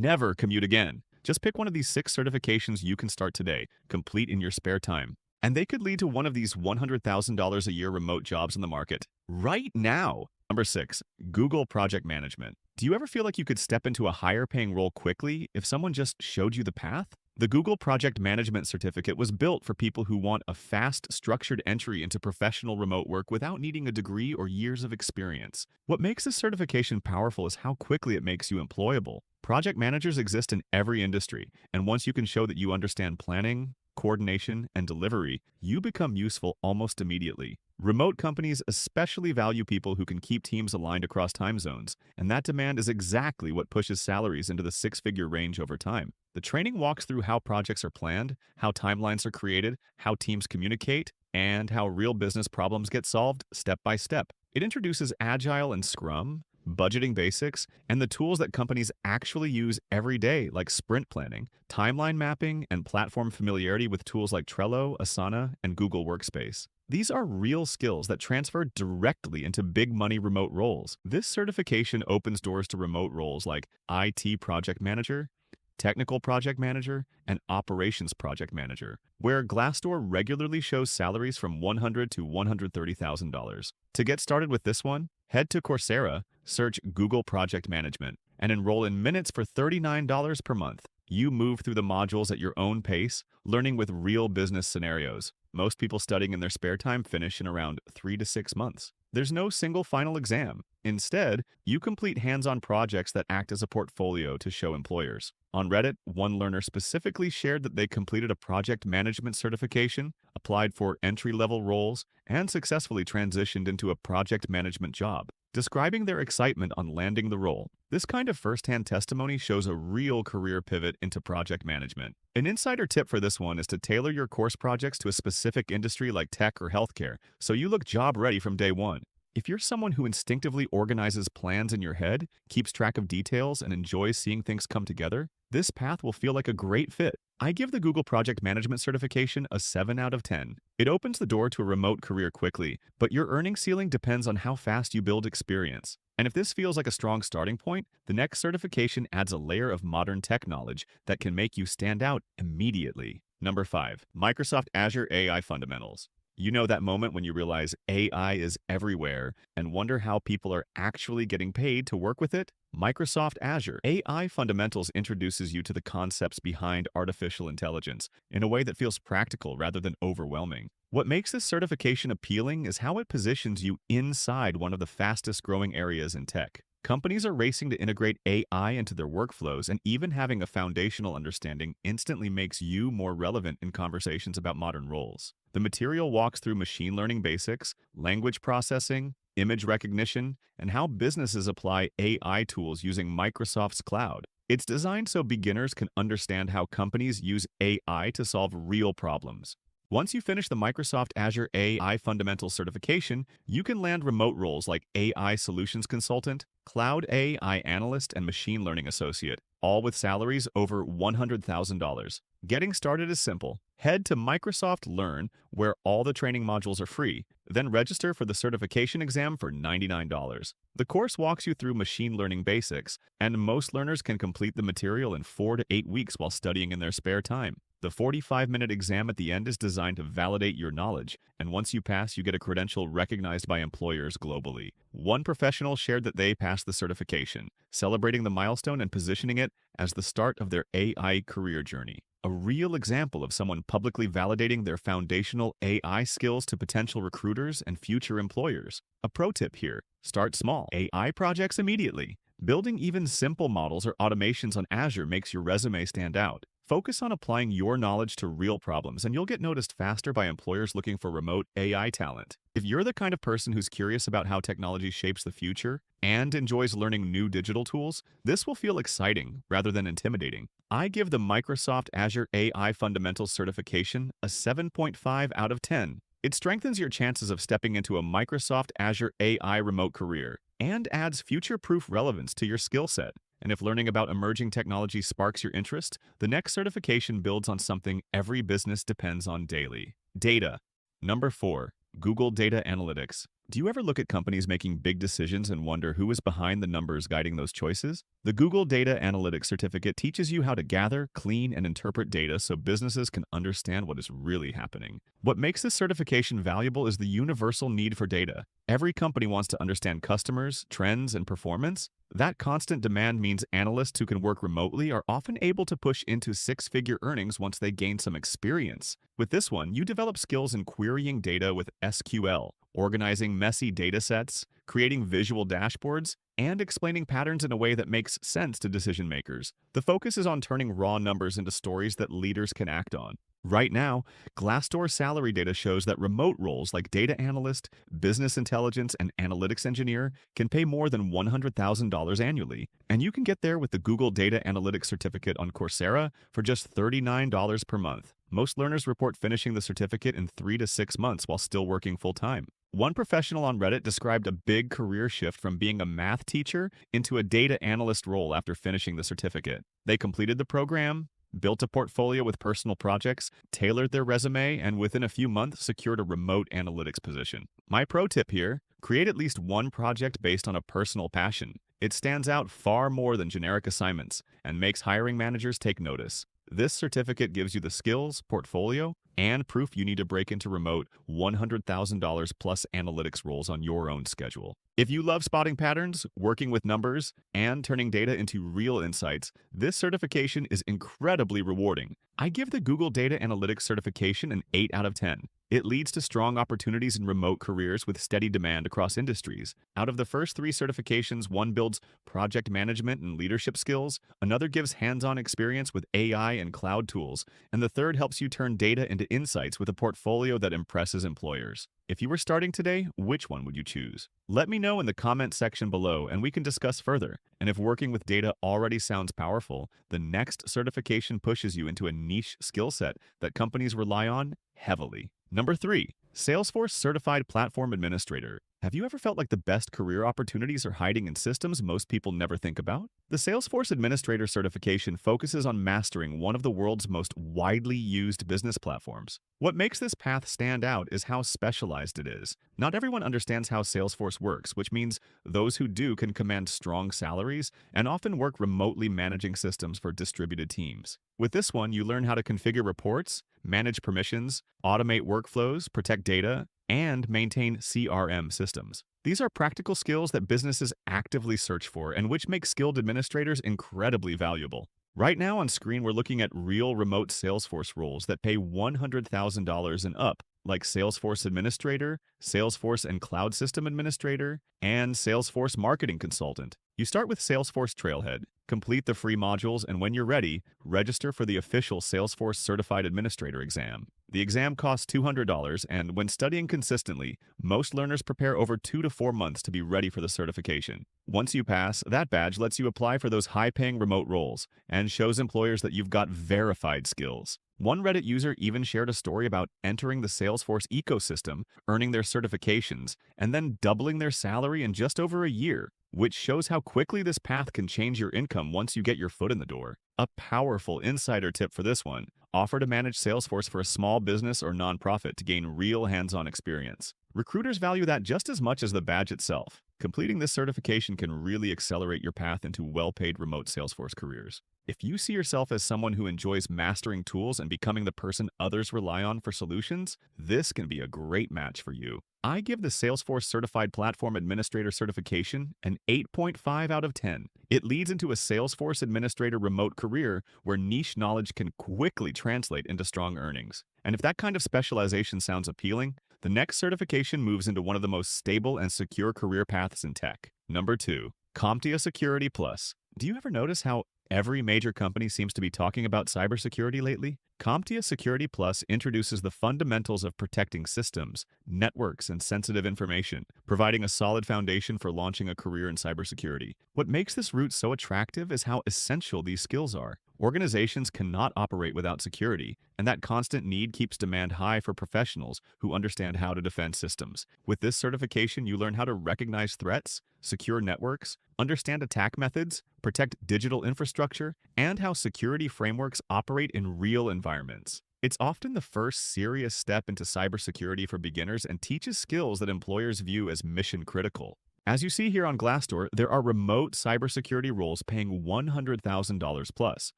never commute again. Just pick one of these 6 certifications you can start today, complete in your spare time. And they could lead to one of these $100,000 a year remote jobs in the market right now. Number 6, Google Project Management. Do you ever feel like you could step into a higher paying role quickly if someone just showed you the path? The Google Project Management certificate was built for people who want a fast, structured entry into professional remote work without needing a degree or years of experience. What makes this certification powerful is how quickly it makes you employable. Project managers exist in every industry, and once you can show that you understand planning, coordination, and delivery, you become useful almost immediately. Remote companies especially value people who can keep teams aligned across time zones, and that demand is exactly what pushes salaries into the 6-figure range over time. The training walks through how projects are planned, how timelines are created, how teams communicate, and how real business problems get solved step by step. It introduces Agile and Scrum, budgeting basics, and the tools that companies actually use every day, like sprint planning, timeline mapping, and platform familiarity with tools like Trello, Asana, and Google Workspace. These are real skills that transfer directly into big money remote roles. This certification opens doors to remote roles like IT project manager, technical project manager, and operations project manager, where Glassdoor regularly shows salaries from $100,000 to $130,000. To get started with this one, head to Coursera, search Google Project Management, and enroll in minutes for $39 per month. You move through the modules at your own pace, learning with real business scenarios. Most people studying in their spare time finish in around 3 to 6 months. There's no single final exam. Instead, you complete hands-on projects that act as a portfolio to show employers. On Reddit, one learner specifically shared that they completed a project management certification, applied for entry-level roles, and successfully transitioned into a project management job, describing their excitement on landing the role. This kind of first-hand testimony shows a real career pivot into project management. An insider tip for this one is to tailor your course projects to a specific industry like tech or healthcare, so you look job-ready from day one. If you're someone who instinctively organizes plans in your head, keeps track of details, and enjoys seeing things come together, this path will feel like a great fit. I give the Google Project Management certification a 7 out of 10. It opens the door to a remote career quickly, but your earning ceiling depends on how fast you build experience. And if this feels like a strong starting point, the next certification adds a layer of modern tech knowledge that can make you stand out immediately. Number 5, Microsoft Azure AI Fundamentals. You know that moment when you realize AI is everywhere and wonder how people are actually getting paid to work with it? Microsoft Azure AI Fundamentals introduces you to the concepts behind artificial intelligence in a way that feels practical rather than overwhelming. What makes this certification appealing is how it positions you inside one of the fastest growing areas in tech. Companies are racing to integrate AI into their workflows, and even having a foundational understanding instantly makes you more relevant in conversations about modern roles. The material walks through machine learning basics, language processing, image recognition, and how businesses apply AI tools using Microsoft's cloud. It's designed so beginners can understand how companies use AI to solve real problems. Once you finish the Microsoft Azure AI Fundamentals certification, you can land remote roles like AI Solutions Consultant, Cloud AI Analyst, and Machine Learning Associate, all with salaries over $100,000. Getting started is simple. Head to Microsoft Learn, where all the training modules are free, then register for the certification exam for $99. The course walks you through machine learning basics, and most learners can complete the material in 4 to 8 weeks while studying in their spare time. The 45-minute exam at the end is designed to validate your knowledge, and once you pass, you get a credential recognized by employers globally. One professional shared that they passed the certification, celebrating the milestone and positioning it as the start of their AI career journey. A real example of someone publicly validating their foundational AI skills to potential recruiters and future employers. A pro tip here: start small. AI projects immediately. Building even simple models or automations on Azure makes your resume stand out. Focus on applying your knowledge to real problems, and you'll get noticed faster by employers looking for remote AI talent. If you're the kind of person who's curious about how technology shapes the future and enjoys learning new digital tools, this will feel exciting rather than intimidating. I give the Microsoft Azure AI Fundamentals certification a 7.5 out of 10. It strengthens your chances of stepping into a Microsoft Azure AI remote career and adds future-proof relevance to your skill set. And if learning about emerging technology sparks your interest, the next certification builds on something every business depends on daily: data. Number 4, Google Data Analytics. Do you ever look at companies making big decisions and wonder who is behind the numbers guiding those choices? The Google Data Analytics Certificate teaches you how to gather, clean, and interpret data so businesses can understand what is really happening. What makes this certification valuable is the universal need for data. Every company wants to understand customers, trends, and performance. That constant demand means analysts who can work remotely are often able to push into six-figure earnings once they gain some experience. With this one, you develop skills in querying data with SQL, organizing messy data sets, creating visual dashboards, and explaining patterns in a way that makes sense to decision makers. The focus is on turning raw numbers into stories that leaders can act on. Right now, Glassdoor salary data shows that remote roles like data analyst, business intelligence, and analytics engineer can pay more than $100,000 annually. And you can get there with the Google Data Analytics Certificate on Coursera for just $39 per month. Most learners report finishing the certificate in 3 to 6 months while still working full-time. One professional on Reddit described a big career shift from being a math teacher into a data analyst role after finishing the certificate. They completed the program, built a portfolio with personal projects, tailored their resume, and within a few months secured a remote analytics position. My pro tip here, create at least one project based on a personal passion. It stands out far more than generic assignments and makes hiring managers take notice. This certificate gives you the skills, portfolio, and proof you need to break into remote $100,000 plus analytics roles on your own schedule. If you love spotting patterns, working with numbers, and turning data into real insights, this certification is incredibly rewarding. I give the Google Data Analytics certification an 8 out of 10. It leads to strong opportunities in remote careers with steady demand across industries. Out of the first 3 certifications, one builds project management and leadership skills, another gives hands-on experience with AI and cloud tools, and the third helps you turn data into insights with a portfolio that impresses employers. If you were starting today, which one would you choose? Let me know in the comment section below and we can discuss further. And if working with data already sounds powerful, the next certification pushes you into a niche skill set that companies rely on heavily. Number 3, Salesforce Certified Platform Administrator. Have you ever felt like the best career opportunities are hiding in systems most people never think about? The Salesforce Administrator certification focuses on mastering one of the world's most widely used business platforms. What makes this path stand out is how specialized it is. Not everyone understands how Salesforce works, which means those who do can command strong salaries and often work remotely managing systems for distributed teams. With this one, you learn how to configure reports, manage permissions, automate workflows, protect data, and maintain CRM systems. These are practical skills that businesses actively search for and which make skilled administrators incredibly valuable. Right now on screen, we're looking at real remote Salesforce roles that pay $100,000 and up, like Salesforce Administrator, Salesforce and Cloud System Administrator, and Salesforce Marketing Consultant. You start with Salesforce Trailhead, complete the free modules, and when you're ready, register for the official Salesforce Certified Administrator exam. The exam costs $200, and when studying consistently, most learners prepare over 2 to 4 months to be ready for the certification. Once you pass, that badge lets you apply for those high-paying remote roles and shows employers that you've got verified skills. One Reddit user even shared a story about entering the Salesforce ecosystem, earning their certifications, and then doubling their salary in just over a year, which shows how quickly this path can change your income once you get your foot in the door. A powerful insider tip for this one: offer to manage Salesforce for a small business or nonprofit to gain real hands-on experience. Recruiters value that just as much as the badge itself. Completing this certification can really accelerate your path into well-paid remote Salesforce careers. If you see yourself as someone who enjoys mastering tools and becoming the person others rely on for solutions, this can be a great match for you. I give the Salesforce Certified Platform Administrator certification an 8.5 out of 10. It leads into a Salesforce Administrator remote career where niche knowledge can quickly translate into strong earnings. And if that kind of specialization sounds appealing, the next certification moves into one of the most stable and secure career paths in tech. Number 2, CompTIA Security Plus. Do you ever notice how every major company seems to be talking about cybersecurity lately? CompTIA Security Plus introduces the fundamentals of protecting systems, networks, and sensitive information, providing a solid foundation for launching a career in cybersecurity. What makes this route so attractive is how essential these skills are. Organizations cannot operate without security, and that constant need keeps demand high for professionals who understand how to defend systems. With this certification, you learn how to recognize threats, secure networks, understand attack methods, protect digital infrastructure, and how security frameworks operate in real environments. It's often the first serious step into cybersecurity for beginners and teaches skills that employers view as mission critical. As you see here on Glassdoor, there are remote cybersecurity roles paying $100,000 plus,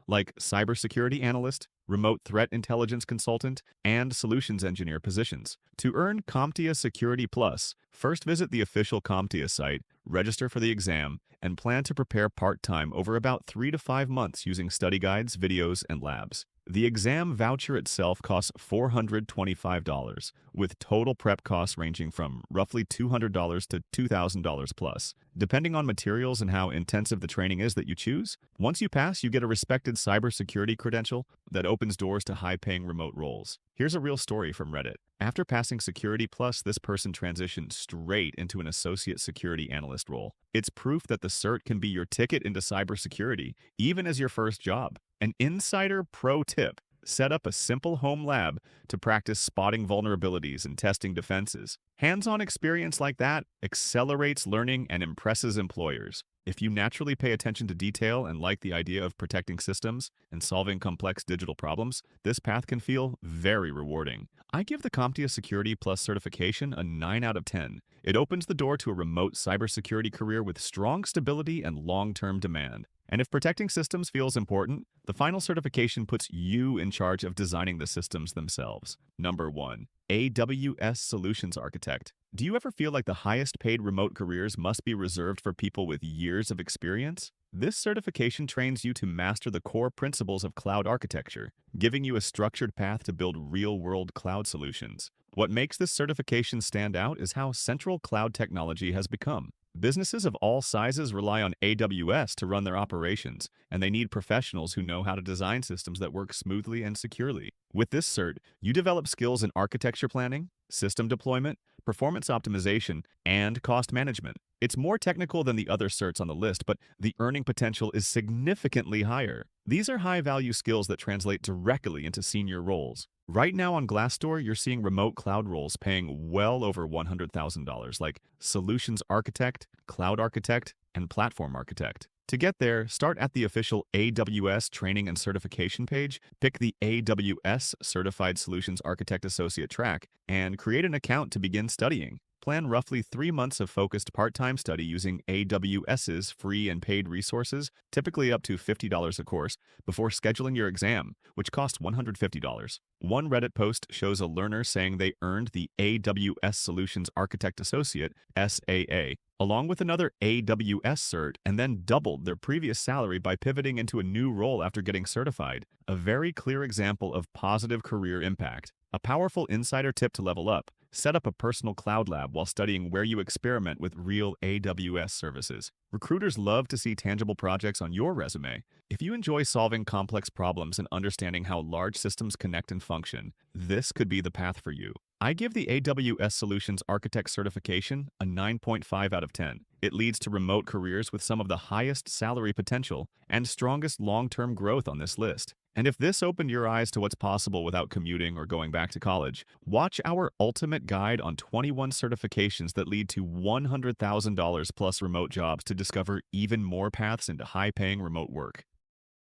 like cybersecurity analyst, remote threat intelligence consultant, and solutions engineer positions. To earn CompTIA Security Plus, first visit the official CompTIA site, register for the exam, and plan to prepare part-time over about 3 to 5 months using study guides, videos, and labs. The exam voucher itself costs $425, with total prep costs ranging from roughly $200 to $2,000 plus, depending on materials and how intensive the training is that you choose. Once you pass, you get a respected cybersecurity credential that opens doors to high-paying remote roles. Here's a real story from Reddit. After passing Security Plus, this person transitioned straight into an associate security analyst role. It's proof that the cert can be your ticket into cybersecurity, even as your first job. An insider pro tip: set up a simple home lab to practice spotting vulnerabilities and testing defenses. Hands-on experience like that accelerates learning and impresses employers. If you naturally pay attention to detail and like the idea of protecting systems and solving complex digital problems, this path can feel very rewarding. I give the CompTIA Security Plus certification a 9 out of 10. It opens the door to a remote cybersecurity career with strong stability and long-term demand. And if protecting systems feels important, the final certification puts you in charge of designing the systems themselves. Number 1. AWS Solutions Architect. Do you ever feel like the highest paid remote careers must be reserved for people with years of experience? This certification trains you to master the core principles of cloud architecture, giving you a structured path to build real-world cloud solutions. What makes this certification stand out is how central cloud technology has become. Businesses of all sizes rely on AWS to run their operations, and they need professionals who know how to design systems that work smoothly and securely. With this cert, you develop skills in architecture planning, system deployment, performance optimization, and cost management. It's more technical than the other certs on the list, but the earning potential is significantly higher. These are high-value skills that translate directly into senior roles. Right now on Glassdoor, you're seeing remote cloud roles paying well over $100,000, like Solutions Architect, Cloud Architect, and Platform Architect. To get there, start at the official AWS training and certification page, pick the AWS Certified Solutions Architect Associate track, and create an account to begin studying. Plan roughly 3 months of focused part-time study using AWS's free and paid resources, typically up to $50 a course, before scheduling your exam, which costs $150. One Reddit post shows a learner saying they earned the AWS Solutions Architect Associate, SAA, along with another AWS cert, and then doubled their previous salary by pivoting into a new role after getting certified. A very clear example of positive career impact. A powerful insider tip to level up: set up a personal cloud lab while studying where you experiment with real AWS services. Recruiters love to see tangible projects on your resume. If you enjoy solving complex problems and understanding how large systems connect and function, this could be the path for you. I give the AWS Solutions Architect certification a 9.5 out of 10. It leads to remote careers with some of the highest salary potential and strongest long-term growth on this list. And if this opened your eyes to what's possible without commuting or going back to college, watch our ultimate guide on 21 certifications that lead to $100,000 plus remote jobs to discover even more paths into high-paying remote work.